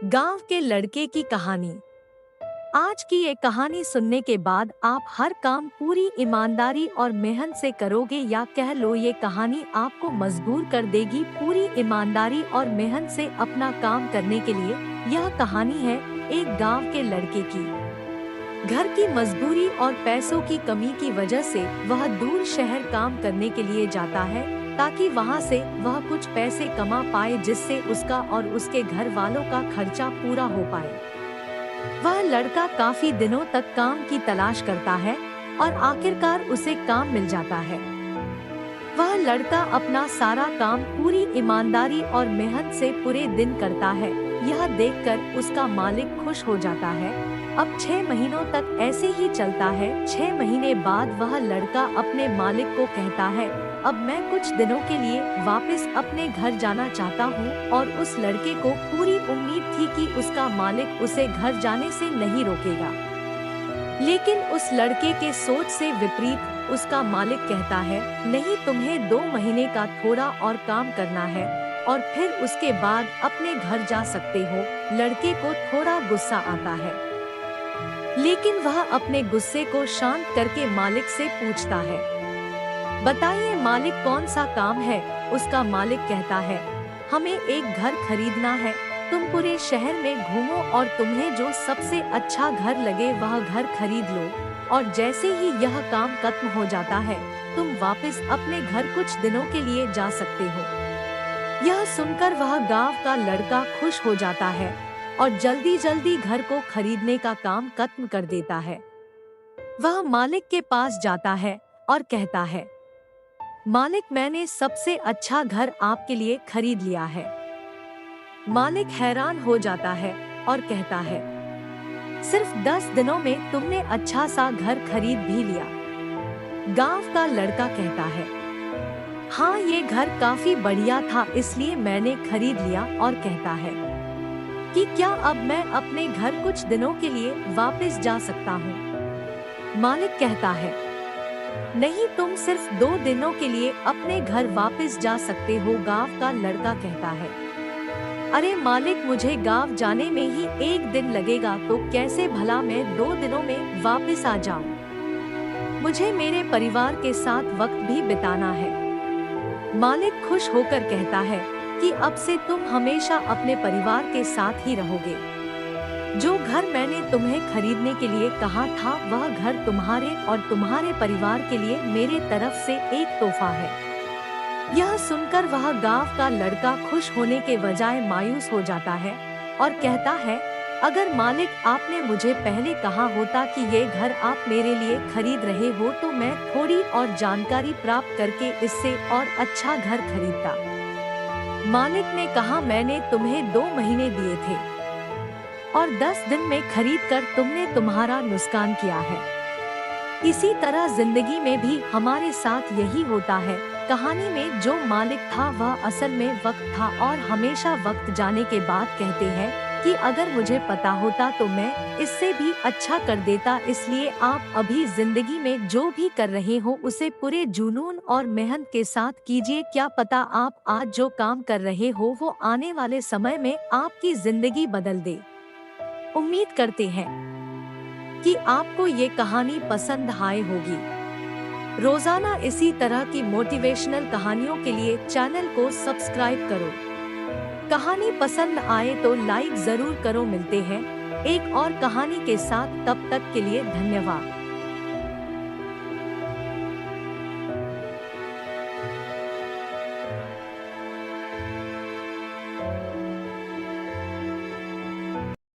गांव के लड़के की कहानी। आज की ये कहानी सुनने के बाद आप हर काम पूरी ईमानदारी और मेहनत से करोगे, या कह लो ये कहानी आपको मजबूर कर देगी पूरी ईमानदारी और मेहनत से अपना काम करने के लिए। यह कहानी है एक गांव के लड़के की। घर की मजबूरी और पैसों की कमी की वजह से वह दूर शहर काम करने के लिए जाता है, ताकि वहां से वह कुछ पैसे कमा पाए, जिससे उसका और उसके घर वालों का खर्चा पूरा हो पाए। वह लड़का काफी दिनों तक काम की तलाश करता है और आखिरकार उसे काम मिल जाता है। वह लड़का अपना सारा काम पूरी ईमानदारी और मेहनत से पूरे दिन करता है। यह देखकर उसका मालिक खुश हो जाता है। अब 6 महीनों तक ऐसे ही चलता है। 6 महीने बाद वह लड़का अपने मालिक को कहता है, अब मैं कुछ दिनों के लिए वापस अपने घर जाना चाहता हूँ। और उस लड़के को पूरी उम्मीद थी कि उसका मालिक उसे घर जाने से नहीं रोकेगा। लेकिन उस लड़के के सोच से विपरीत उसका मालिक कहता है, नहीं, तुम्हें 2 महीने का थोड़ा और काम करना है और फिर उसके बाद अपने घर जा सकते हो। लड़के को थोड़ा गुस्सा आता है, लेकिन वह अपने गुस्से को शांत करके मालिक से पूछता है, बताइए मालिक, कौन सा काम है? उसका मालिक कहता है, हमें एक घर खरीदना है। तुम पूरे शहर में घूमो और तुम्हें जो सबसे अच्छा घर लगे वह घर खरीद लो, और जैसे ही यह काम खत्म हो जाता है तुम वापस अपने घर कुछ दिनों के लिए जा सकते हो। यह सुनकर वह गांव का लड़का खुश हो जाता है और जल्दी जल्दी घर को खरीदने का काम खत्म कर देता है। वह मालिक के पास जाता है और कहता है, मालिक, मैंने सबसे अच्छा घर आपके लिए खरीद लिया है। मालिक हैरान हो जाता है और कहता है, सिर्फ 10 दिनों में तुमने अच्छा सा घर खरीद भी लिया। गांव का लड़का कहता है, हाँ, ये घर काफी बढ़िया था, इसलिए मैंने खरीद लिया। और कहता है कि क्या अब मैं अपने घर कुछ दिनों के लिए वापस जा सकता हूँ? मालिक कहता है, नहीं, तुम सिर्फ 2 दिनों के लिए अपने घर वापस जा सकते हो। गांव का लड़का कहता है, अरे मालिक, मुझे गांव जाने में ही 1 दिन लगेगा, तो कैसे भला मैं 2 दिनों में वापस आ जाऊं? मुझे मेरे परिवार के साथ वक्त भी बिताना है। मालिक खुश होकर कहता है कि अब से तुम हमेशा अपने परिवार के साथ ही रहोगे। जो घर मैंने तुम्हें खरीदने के लिए कहा था वह घर तुम्हारे और तुम्हारे परिवार के लिए मेरे तरफ से एक तोहफा है। यह सुनकर वह गांव का लड़का खुश होने के बजाय मायूस हो जाता है और कहता है, अगर मालिक, आपने मुझे पहले कहा होता कि ये घर आप मेरे लिए खरीद रहे हो, तो मैं थोड़ी और जानकारी प्राप्त करके इससे और अच्छा घर खरीदता। मालिक ने कहा, मैंने तुम्हें 2 महीने दिए थे और 10 दिन में खरीद कर तुमने तुम्हारा नुकसान किया है। इसी तरह जिंदगी में भी हमारे साथ यही होता है। कहानी में जो मालिक था वह असल में वक्त था, और हमेशा वक्त जाने के बाद कहते हैं कि अगर मुझे पता होता तो मैं इससे भी अच्छा कर देता। इसलिए आप अभी जिंदगी में जो भी कर रहे हो उसे पूरे जुनून और मेहनत के साथ कीजिए। क्या पता आप आज जो काम कर रहे हो वो आने वाले समय में आपकी जिंदगी बदल दे। उम्मीद करते हैं कि आपको ये कहानी पसंद आई होगी। रोजाना इसी तरह की मोटिवेशनल कहानियों के लिए चैनल को सब्सक्राइब करो। कहानी पसंद आए तो लाइक जरूर करो। मिलते हैं एक और कहानी के साथ, तब तक के लिए धन्यवाद।